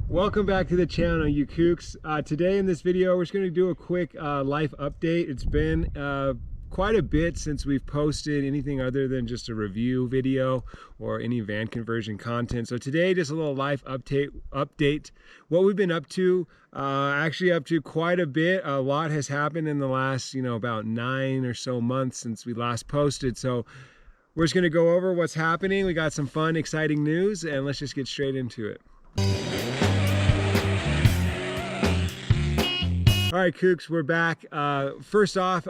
Welcome back to the channel, you Kookz. Today in this video, we're just going to do a quick life update. It's been quite a bit since we've posted anything other than just a review video or any van conversion content. So today, just a little life update. What we've been up to, actually up to quite a bit. A lot has happened in the last, about 9 or so months since we last posted. So we're just going to go over what's happening. We got some fun, exciting news, and let's just get straight into it. All right, Kookz, we're back. First off,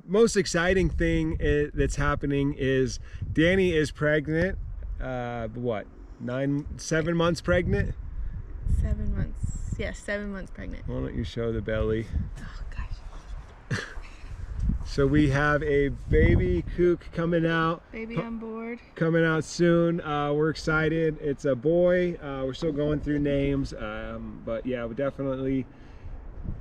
most exciting thing that's happening is Danny is pregnant. What, 7 months pregnant? 7 months. Yes, 7 months pregnant. Why don't you show the belly? Oh gosh. So we have a baby Kook coming out. Baby on board. Coming out soon. We're excited. It's a boy. We're still going through names, but yeah, we definitely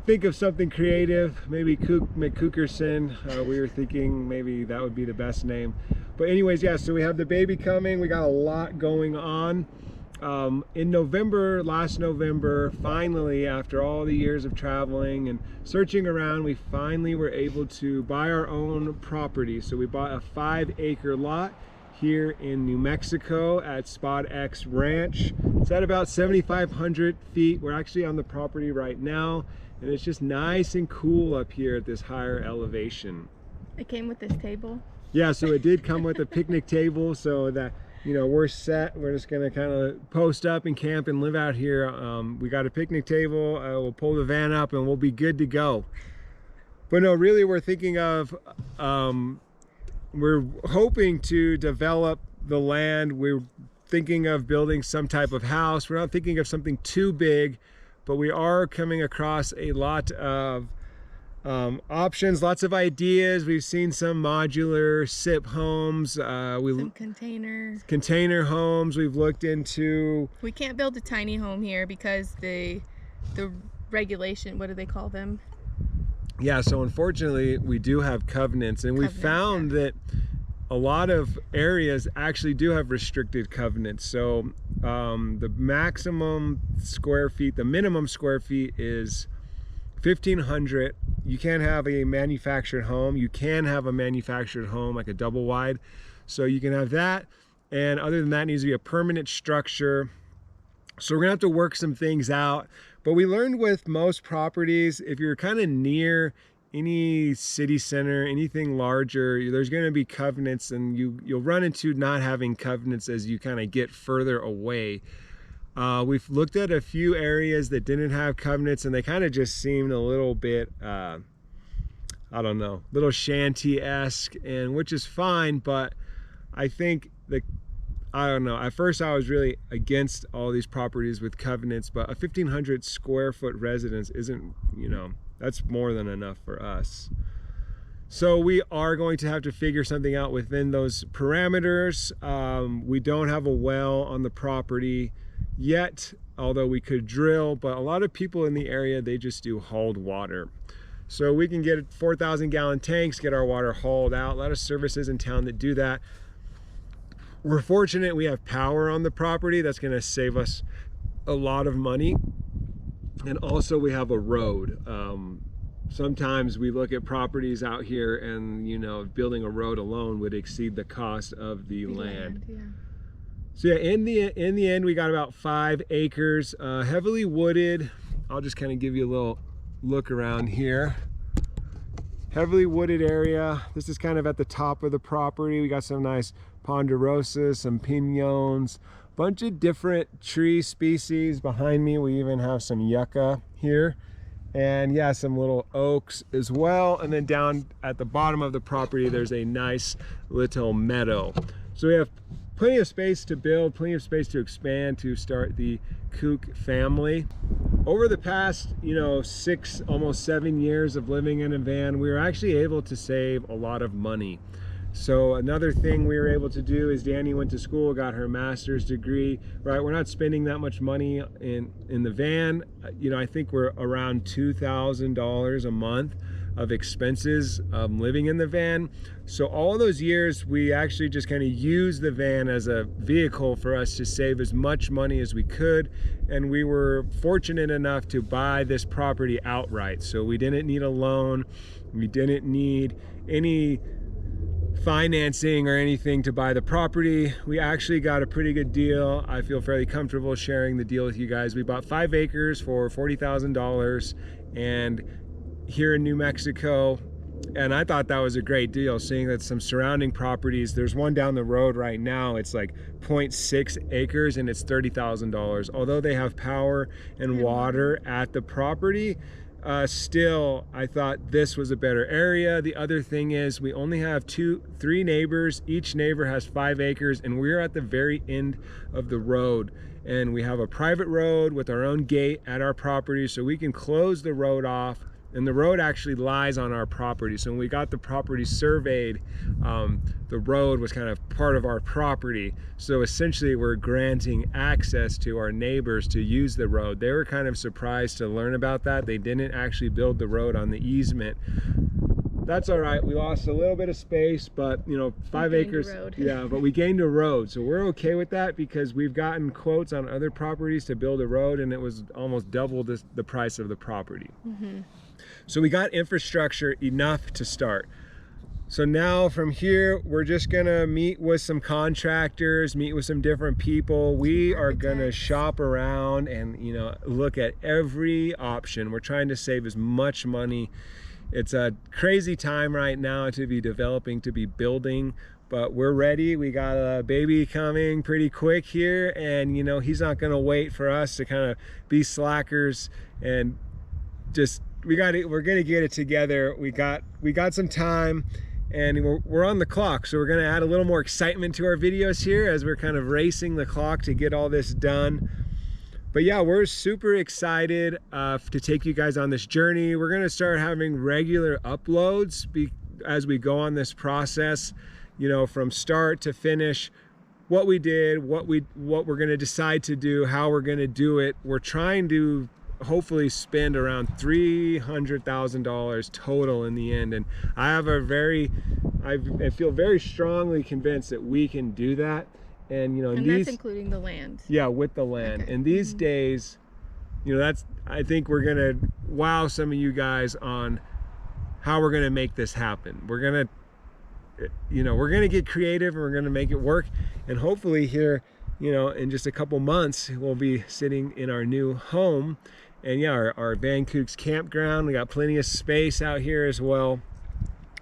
think of something creative, maybe McCookerson. We were thinking maybe that would be the best name. But anyways, yeah, so we have the baby coming. We got a lot going on. In November, last November, finally, after all the years of traveling and searching around, we finally were able to buy our own property. So we bought a 5-acre lot here in New Mexico at Spot X Ranch. It's at about 7,500 feet. We're actually on the property right now, and it's just nice and cool up here at this higher elevation. It came with this table? Yeah, so it did come with a picnic table, so that, we're set. We're just gonna kind of post up and camp and live out here. We got a picnic table. We'll pull the van up and we'll be good to go. But no, really, we're thinking of, we're hoping to develop the land. We're thinking of building some type of house. We're not thinking of something too big, but we are coming across a lot of options, lots of ideas. We've seen some modular SIP homes, some container homes. We've looked into. We can't build a tiny home here because the regulation, what do they call them? Yeah, so unfortunately we do have covenants, and we found that a lot of areas actually do have restricted covenants. So the maximum square feet, the minimum square feet is 1,500. You can't have a manufactured home. You can have a manufactured home, like a double wide. So you can have that. And other than that, it needs to be a permanent structure. So we're gonna have to work some things out. But we learned with most properties, if you're kind of near any city center, anything larger, there's going to be covenants, and you'll run into not having covenants as you kind of get further away. We've looked at a few areas that didn't have covenants, and they kind of just seemed a little bit, I don't know, little shanty-esque, and which is fine, but I think I don't know. At first, I was really against all these properties with covenants, but a 1,500 square foot residence isn't, that's more than enough for us. So we are going to have to figure something out within those parameters. We don't have a well on the property yet, although we could drill, but a lot of people in the area, they just do hauled water. So we can get 4,000 gallon tanks, get our water hauled out. A lot of services in town that do that. We're fortunate we have power on the property. That's going to save us a lot of money. And also we have a road. Sometimes we look at properties out here and, building a road alone would exceed the cost of the land. Yeah. So yeah, in the end, we got about 5 acres, heavily wooded. I'll just kind of give you a little look around here. Heavily wooded area. This is kind of at the top of the property. We got some nice ponderosa, some piñons, bunch of different tree species. Behind me, we even have some yucca here, and yeah, some little oaks as well. And then down at the bottom of the property, there's a nice little meadow. So we have plenty of space to build, plenty of space to expand, to start the Kook family. Over the past, 6, almost 7 years of living in a van, we were actually able to save a lot of money. So another thing we were able to do is Danny went to school, got her master's degree, right? We're not spending that much money in the van. I think we're around $2,000 a month. of expenses living in the van. So all those years we actually just kind of used the van as a vehicle for us to save as much money as we could, and we were fortunate enough to buy this property outright. So we didn't need a loan, we didn't need any financing or anything to buy the property. We actually got a pretty good deal. I feel fairly comfortable sharing the deal with you guys. We bought 5 acres for $40,000 and here in New Mexico, and I thought that was a great deal, seeing that some surrounding properties, there's one down the road right now, it's like 0.6 acres and it's $30,000. Although they have power and water at the property, still I thought this was a better area. The other thing is we only have 3 neighbors. Each neighbor has 5 acres and we're at the very end of the road, and we have a private road with our own gate at our property, so we can close the road off, and the road actually lies on our property. So when we got the property surveyed, the road was kind of part of our property. So essentially we're granting access to our neighbors to use the road. They were kind of surprised to learn about that. They didn't actually build the road on the easement. That's all right. We lost a little bit of space, but you know, 5 acres. Yeah, but we gained a road. So we're okay with that because we've gotten quotes on other properties to build a road and it was almost double the price of the property. So we got infrastructure enough to start. So now from here, we're just gonna meet with some contractors, meet with some different people. We are gonna shop around and, you know, look at every option. We're trying to save as much money. It's a crazy time right now to be developing, to be building, but we're ready. We got a baby coming pretty quick here, and you know, he's not gonna wait for us to kind of be slackers and just, we're gonna get it together. We got some time and we're on the clock, so we're gonna add a little more excitement to our videos here as we're kind of racing the clock to get all this done. But yeah, we're super excited to take you guys on this journey. We're gonna start having regular uploads as we go on this process, you know, from start to finish, what we did, what we're gonna decide to do, how we're gonna do it. We're trying to hopefully spend around $300,000 total in the end, and I feel very strongly convinced that we can do that. And you know, and that's including the land. Yeah, with the land. And these days, you know, I think we're gonna wow some of you guys on how we're gonna make this happen. We're gonna get creative and we're gonna make it work, and hopefully here, you know, in just a couple months we'll be sitting in our new home. And yeah, our Vankookz campground, we got plenty of space out here as well.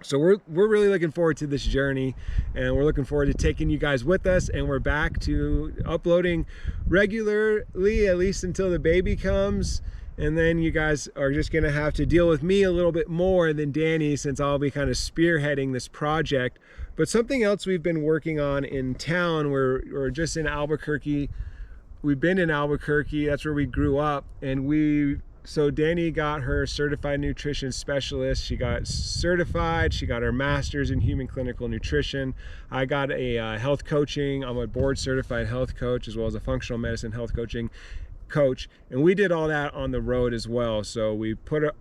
So we're really looking forward to this journey, and we're looking forward to taking you guys with us, and we're back to uploading regularly, at least until the baby comes. And then you guys are just gonna have to deal with me a little bit more than Danny, since I'll be kind of spearheading this project. But something else we've been working on in town, we're just in Albuquerque. We've been in Albuquerque, that's where we grew up, and so Danny got her certified nutrition specialist. She got certified, she got her master's in human clinical nutrition. I got a health coaching, I'm a board certified health coach, as well as a functional medicine health coaching coach, and we did all that on the road as well. So we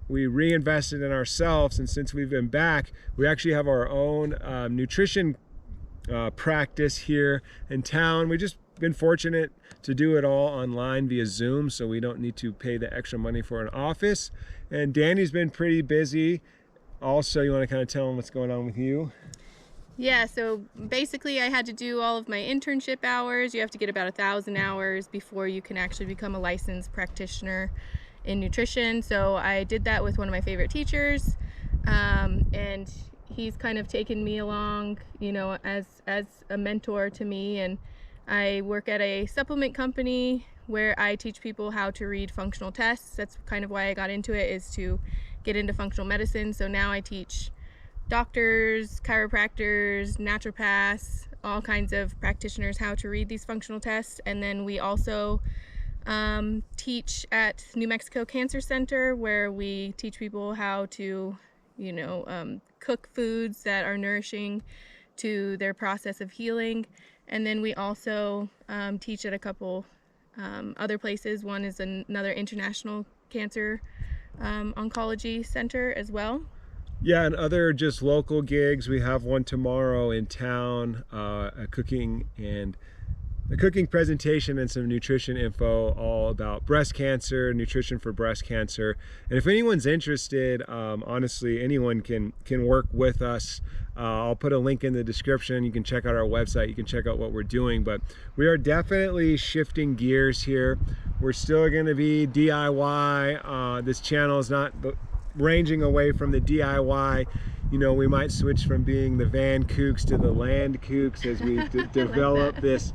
reinvested in ourselves, and since we've been back, we actually have our own nutrition practice here in town. We just been fortunate to do it all online via Zoom, so we don't need to pay the extra money for an office. And Danny's been pretty busy. Also, you want to kind of tell them what's going on with you? Yeah, so basically I had to do all of my internship hours. You have to get about 1,000 hours before you can actually become a licensed practitioner in nutrition. So I did that with one of my favorite teachers, and he's kind of taken me along, you know, as a mentor to me. And I work at a supplement company where I teach people how to read functional tests. That's kind of why I got into it, is to get into functional medicine. So now I teach doctors, chiropractors, naturopaths, all kinds of practitioners how to read these functional tests. And then we also teach at New Mexico Cancer Center, where we teach people how to, you know, cook foods that are nourishing to their process of healing. And then we also teach at a couple other places. One is another international cancer oncology center as well. Yeah, and other just local gigs. We have one tomorrow in town, a cooking presentation and some nutrition info all about breast cancer, nutrition for breast cancer. And if anyone's interested, honestly, anyone can work with us. I'll put a link in the description. You can check out our website. You can check out what we're doing, but we are definitely shifting gears here. We're still going to be DIY. This channel is not ranging away from the DIY. You know, we might switch from being the Vankookz to the Landkookz as we develop this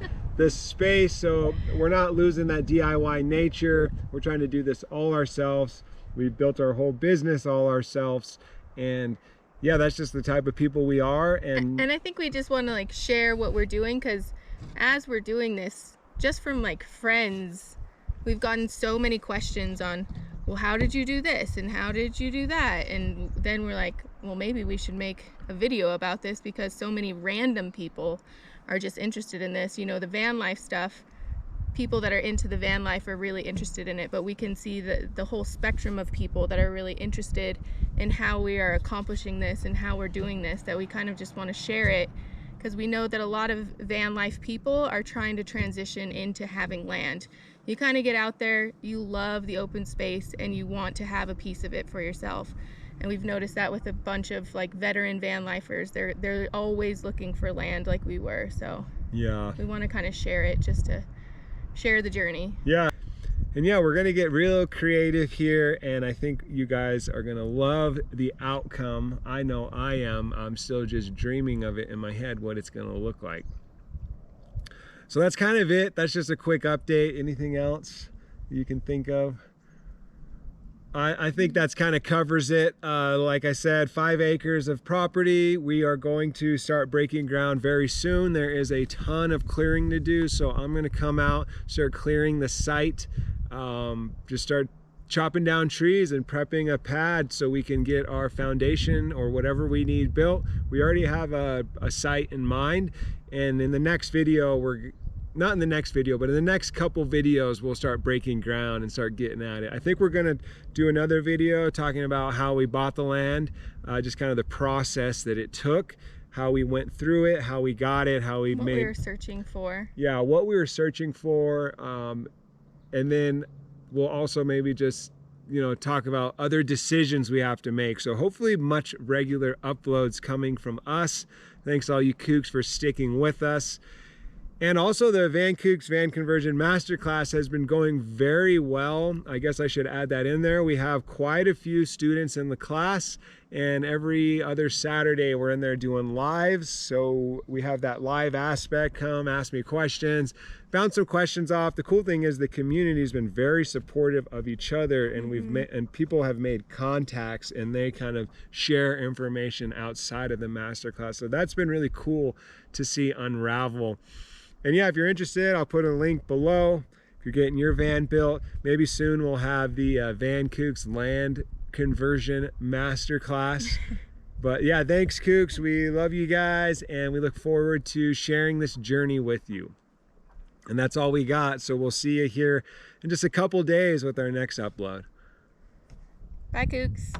space, so we're not losing that DIY nature. We're trying to do this all ourselves. We've built our whole business all ourselves, and yeah, that's just the type of people we are. And I think we just want to like share what we're doing, because as we're doing this, just from like friends, we've gotten so many questions on, well, how did you do this and how did you do that? And then we're like, well, maybe we should make a video about this, because so many random people are just interested in this. You know, the van life stuff, people that are into the van life are really interested in it, but we can see the whole spectrum of people that are really interested in how we are accomplishing this and how we're doing this, that we kind of just want to share it, because we know that a lot of van life people are trying to transition into having land. You kind of get out there, you love the open space, and you want to have a piece of it for yourself. And we've noticed that with a bunch of like veteran van lifers, they're always looking for land like we were. So yeah, we want to kind of share it, just to share the journey. Yeah, and yeah, we're gonna get real creative here, and I think you guys are gonna love the outcome. I know I am. I'm still just dreaming of it in my head, what it's gonna look like. So that's kind of it. That's just a quick update. Anything else you can think of? I think that's kind of covers it. Like I said, 5 acres of property. We are going to start breaking ground very soon. There is a ton of clearing to do, so I'm going to come out, start clearing the site, just start chopping down trees and prepping a pad so we can get our foundation or whatever we need built. We already have a site in mind, and in the next video, not in the next video, but in the next couple videos, we'll start breaking ground and start getting at it. I think we're gonna do another video talking about how we bought the land, just kind of the process that it took, how we went through it, how we got it, how we what we were searching for. Yeah, what we were searching for. And then we'll also maybe just, you know, talk about other decisions we have to make. So hopefully much regular uploads coming from us. Thanks all you Kookz for sticking with us. And also the Vankookz Van Conversion Masterclass has been going very well. I guess I should add that in there. We have quite a few students in the class, and every other Saturday we're in there doing lives. So we have that live aspect. Come ask me questions. Found some questions off. The cool thing is the community has been very supportive of each other, and and people have made contacts, and they kind of share information outside of the masterclass. So that's been really cool to see unravel. And yeah, if you're interested, I'll put a link below. If you're getting your van built, maybe soon we'll have the Vankookz Land Conversion Masterclass. But yeah, thanks Kookz. We love you guys, and we look forward to sharing this journey with you. And that's all we got. So we'll see you here in just a couple days with our next upload. Bye, Kookz.